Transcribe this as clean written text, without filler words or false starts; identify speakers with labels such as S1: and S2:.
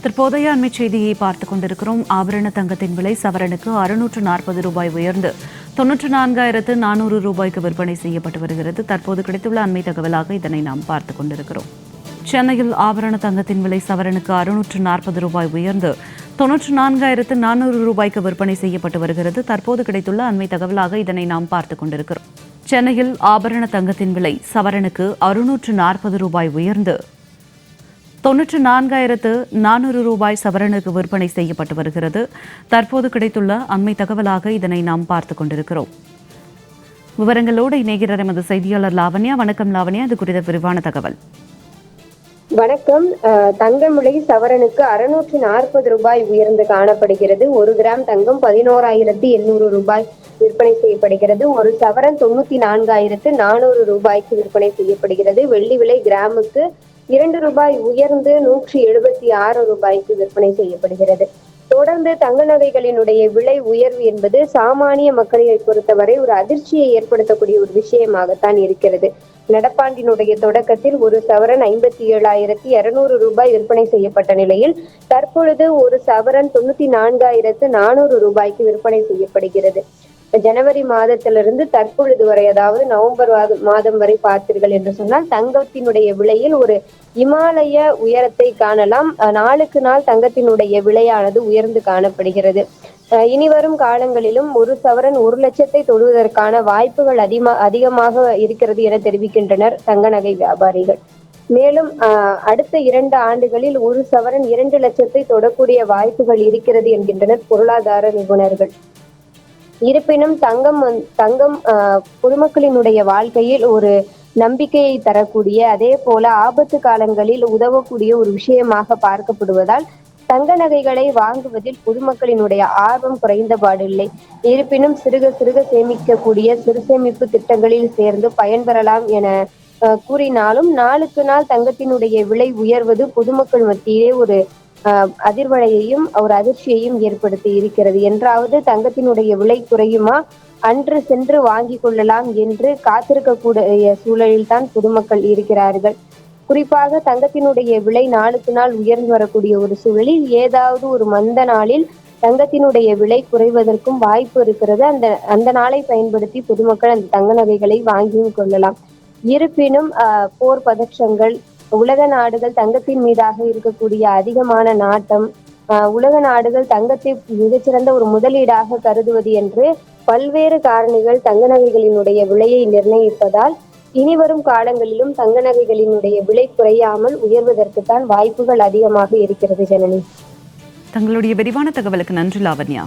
S1: தற்போதைய அண்மை செய்தியை பார்த்துக் கொண்டிருக்கிறோம். ஆபரண தங்கத்தின் விலை சவரனுக்கு 640 ரூபாய் உயர்ந்து 94,400 ரூபாய்க்கு விற்பனை செய்யப்பட்டு வருகிறது. தற்போது கிடைத்துள்ள அண்மை தகவலாக இதனை நாம் பார்த்துக் கொண்டிருக்கிறோம். சென்னையில் ஆபரண தங்கத்தின் விலை சவரனுக்கு 640 ரூபாய் உயர்ந்து 94,400 ரூபாய்க்கு விற்பனை செய்யப்பட்டு வருகிறது. தற்போது கிடைத்துள்ள அண்மை தகவலாக இதனை நாம் பார்த்துக் கொண்டிருக்கிறோம். சென்னையில் ஆபரண தங்கத்தின் விலை சவரனுக்கு 640 ரூபாய் உயர்ந்து 94,400 ரூபாய் சவரனுக்கு விற்பனை செய்யப்பட்டு வருகிறது. தற்போது கிடைத்துள்ள அண்மை தகவலாக இதனை நாம் பார்த்துக் கொண்டிருக்கிறோம். விவரங்களோடு இணைகிறார் எமது செய்தியாளர் லாவண்யா. வணக்கம் லாவண்யா, இது குறித்த விரிவான தகவல்.
S2: வணக்கம். தங்கம் விலை சவரனுக்கு 640 ரூபாய் உயர்ந்து காணப்படுகிறது. 1 கிராம் தங்கம் 11,800 ரூபாய் விற்பனை செய்யப்படுகிறது. ஒரு சவரன் 94,400 ரூபாய்க்கு விற்பனை செய்யப்படுகிறது. வெள்ளி விலை கிராமுக்கு 2 ரூபாய் உயர்ந்து 176 ரூபாய்க்கு விற்பனை செய்யப்படுகிறது. தொடர்ந்து தங்க நகைகளினுடைய விலை உயர்வு என்பது சாமானிய மக்களை பொறுத்தவரை ஒரு அதிர்ச்சியை ஏற்படுத்தக்கூடிய ஒரு விஷயமாகத்தான் இருக்கிறது. நடப்பாண்டினுடைய தொடக்கத்தில் ஒரு சவரன் 57,200 ரூபாய் விற்பனை செய்யப்பட்ட நிலையில் தற்பொழுது ஒரு சவரன் 94,400 ரூபாய்க்கு விற்பனை செய்யப்படுகிறது. ஜனவரி மாதத்திலிருந்து தற்பொழுது வரை, அதாவது நவம்பர் மாதம் வரை பார்த்தீர்கள் என்று சொன்னால் தங்கத்தினுடைய விலையில் ஒரு இமாலய உயரத்தை காணலாம். நாளுக்கு நாள் தங்கத்தினுடைய விலையானது உயர்ந்து காணப்படுகிறது. இனி வரும் காலங்களிலும் ஒரு சவரன் 1 லட்சத்தை தொடுவதற்கான வாய்ப்புகள் அதிகமாக இருக்கிறது என தெரிவிக்கின்றனர் தங்க நகை வியாபாரிகள். மேலும் அடுத்த 2 ஆண்டுகளில் ஒரு சவரன் 2 லட்சத்தை தொடக்கூடிய வாய்ப்புகள் இருக்கிறது என்கின்றனர் பொருளாதார நிபுணர்கள். இருப்பினும் தங்கம் பொதுமக்களினுடைய வாழ்க்கையில் ஒரு நம்பிக்கையை தரக்கூடிய, அதே போல ஆபத்து காலங்களில் உதவக்கூடிய ஒரு விஷயமாக பார்க்கப்படுவதால் தங்க நகைகளை வாங்குவதில் பொதுமக்களினுடைய ஆர்வம் குறைந்தபாடில்லை. இருப்பினும் சிறுக சிறுக சேமிக்கக்கூடிய சிறு சேமிப்பு திட்டங்களில் சேர்ந்து பயன்பெறலாம் என கூறினாலும் நாளுக்கு நாள் தங்கத்தினுடைய விலை உயர்வது பொதுமக்கள் மத்தியிலே ஒரு அதிர்வலையையும் ஒரு அதிர்ச்சியையும் ஏற்படுத்தி இருக்கிறது. என்றாவது தங்கத்தினுடைய விலை குறையுமா, அன்று சென்று வாங்கி கொள்ளலாம் என்று காத்திருக்கக்கூடிய சூழலில் தான் பொதுமக்கள் இருக்கிறார்கள். குறிப்பாக தங்கத்தினுடைய விலை நாளுக்கு நாள் உயர்ந்து வரக்கூடிய ஒரு சூழலில் ஏதாவது ஒரு மந்த நாளில் தங்கத்தினுடைய விலை குறைவதற்கும் வாய்ப்பு இருக்கிறது. அந்த நாளை பயன்படுத்தி பொதுமக்கள் அந்த தங்க நகைகளை வாங்கியும் கொள்ளலாம். இருப்பினும் போர் பதற்றங்கள், உலக நாடுகள் தங்கத்தின் மீதாக இருக்கக்கூடிய அதிகமான நாட்டம், உலக நாடுகள் தங்கத்தை மிகச்சிறந்த ஒரு முதலீடாக கருதுவது என்று பல்வேறு காரணிகள் தங்க நகைகளினுடைய விலையை நிர்ணயிப்பதால் இனிவரும் காலங்களிலும் தங்க நகைகளினுடைய விலை குறையாமல் உயர்வதற்குத்தான் வாய்ப்புகள் அதிகமாக இருக்கிறது. ஜனனி,
S1: தங்களுடைய விரிவான தகவலுக்கு நன்றி லாவண்யா.